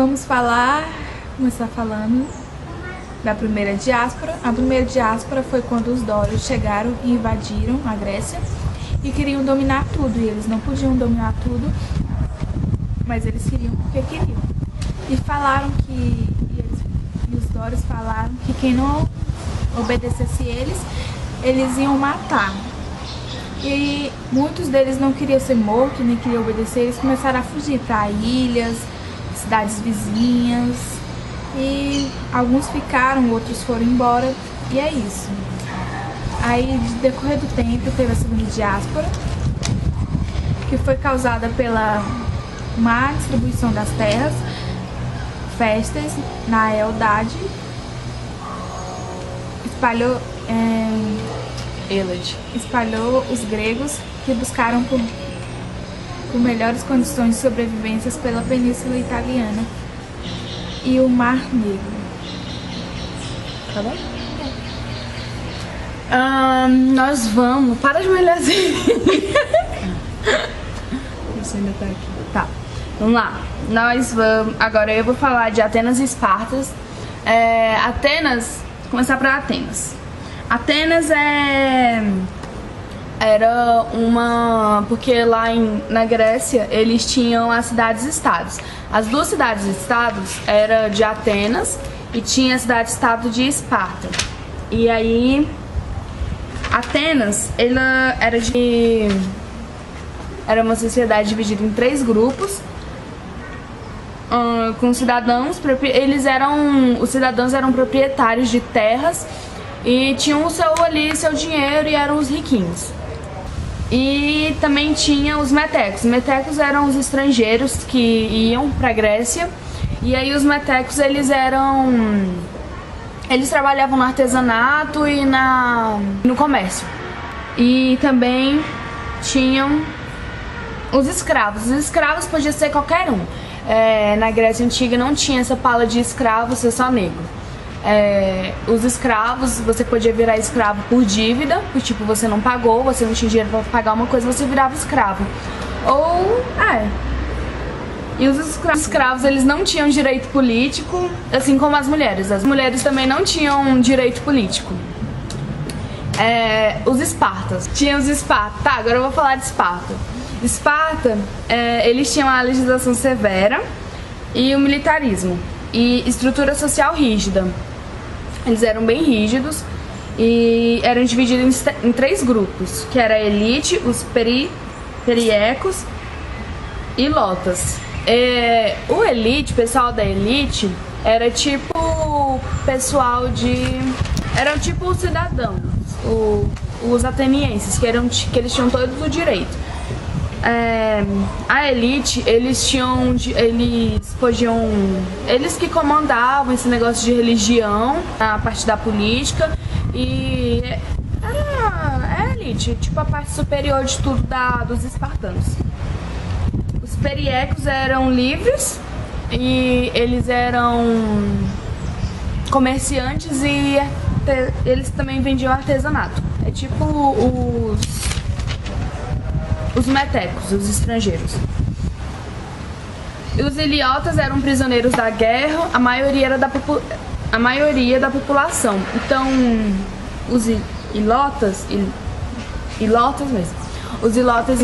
vamos começar falando da primeira diáspora. A primeira diáspora foi quando os dórios chegaram e invadiram a Grécia e queriam dominar tudo, e eles não podiam dominar tudo, mas eles queriam porque queriam. E falaram que, e os dórios falaram que quem não obedecesse eles iam matar. E muitos deles não queriam ser mortos, nem queriam obedecer, eles começaram a fugir para ilhas, cidades vizinhas, e alguns ficaram, outros foram embora, e é isso. Aí, de decorrer do tempo, teve a segunda diáspora, que foi causada pela má distribuição das terras, festas na Eldade, espalhou os gregos que buscaram por melhores condições de sobrevivência pela Península Italiana e o Mar Negro. Tá bom? Nós vamos... Para de me olhar assim. Você ainda tá aqui. Tá, vamos lá. Nós vamos... Agora eu vou falar de Atenas e Espartas. Começar para Atenas. Atenas era uma... Porque lá na Grécia eles tinham as cidades-estados. As duas cidades-estados eram de Atenas e tinha a cidade-estado de Esparta. E aí, Atenas, ela era uma sociedade dividida em 3 grupos, com cidadãos. Os cidadãos eram proprietários de terras e tinham seu dinheiro e eram os riquinhos. E também tinha os metecos. Os metecos eram os estrangeiros que iam para a Grécia. E aí os metecos, eles trabalhavam no artesanato e no comércio. E também tinham os escravos. Os escravos podia ser qualquer um. Na Grécia Antiga não tinha essa pala de escravo ser só negro. Os escravos, você podia virar escravo por dívida, tipo, você não pagou, você não tinha dinheiro para pagar uma coisa, você virava escravo. E os escravos, eles não tinham direito político, assim como as mulheres. As mulheres também não tinham direito político. Os espartas. Tinha os espartas. Tá, agora eu vou falar de Esparta. Esparta, eles tinham a legislação severa e o militarismo. E estrutura social rígida. Eles eram bem rígidos e eram divididos em 3 grupos, que era a elite, os periecos e lotas. O pessoal da elite, era tipo pessoal eram tipo os cidadãos, os atenienses, que eles tinham todos o direito. A elite, eles que comandavam esse negócio de religião, a parte da política, e era a elite, tipo a parte superior de tudo dos espartanos. Os periecos eram livres e eles eram comerciantes e eles também vendiam artesanato. É tipo os metecos, os estrangeiros. E os iliotas eram prisioneiros da guerra, a maioria da população. Então, os ilotas mesmo. Os ilotas,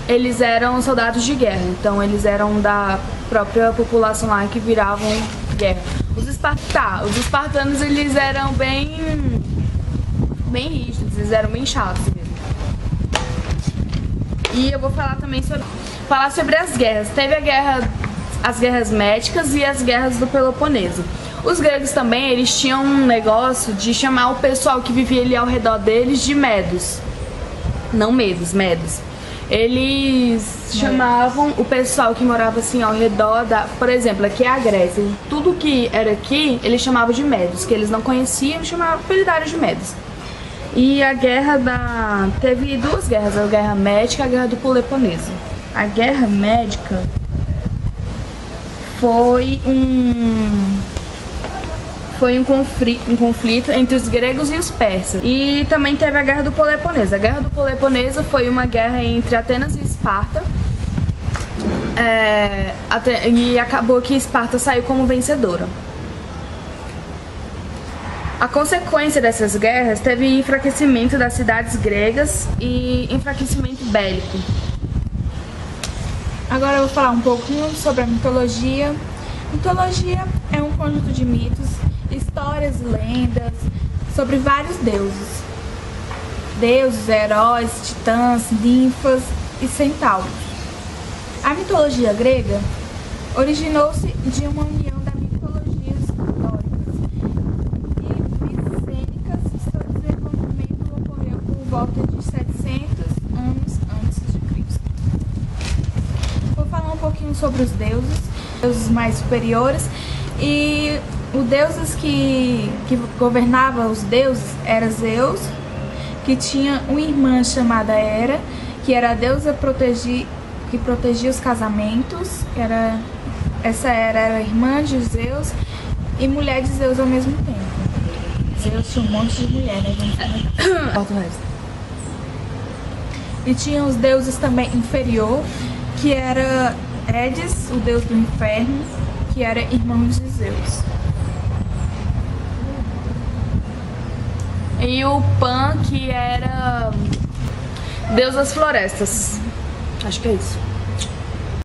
eles eram soldados de guerra, então eles eram da própria população lá que viravam guerra. Os espartanos, eles eram bem rígidos, eles eram bem chatos mesmo. E eu vou falar também sobre as guerras. Teve as guerras médicas e as guerras do Peloponeso. Os gregos também, eles tinham um negócio de chamar o pessoal que vivia ali ao redor deles de medos. Não medos, medos. Eles chamavam o pessoal que morava assim ao redor por exemplo, aqui é a Grécia. Tudo que era aqui, eles chamavam de medos, que eles não conheciam, chamavam apelidaram de medos. E teve 2 guerras, a Guerra Médica e a Guerra do Peloponeso. A Guerra Médica foi um conflito entre os gregos e os persas. E também teve a Guerra do Peloponeso. A Guerra do Peloponeso foi uma guerra entre Atenas e Esparta. e acabou que Esparta saiu como vencedora. A consequência dessas guerras teve enfraquecimento das cidades gregas e enfraquecimento bélico. Agora eu vou falar um pouquinho sobre a mitologia. Mitologia é um conjunto de mitos, histórias e lendas sobre vários deuses. Deuses, heróis, titãs, ninfas e centauros. A mitologia grega originou-se de uma união das mitologias dóricas e micênicas. Seu desenvolvimento ocorreu por volta de 700 anos antes de Cristo. Vou falar um pouquinho sobre os deuses mais superiores, e os deuses que governava os deuses era Zeus, que tinha uma irmã chamada Hera, que era a deusa que protegia os casamentos. Essa Hera era irmã de Zeus e mulher de Zeus ao mesmo tempo. Zeus tinha um monte de mulher, né? Volta o resto. E tinha os deuses também inferior, que era Hades, o deus do inferno, que era irmão de Zeus. E o Pan, que era deus das florestas. Acho que é isso.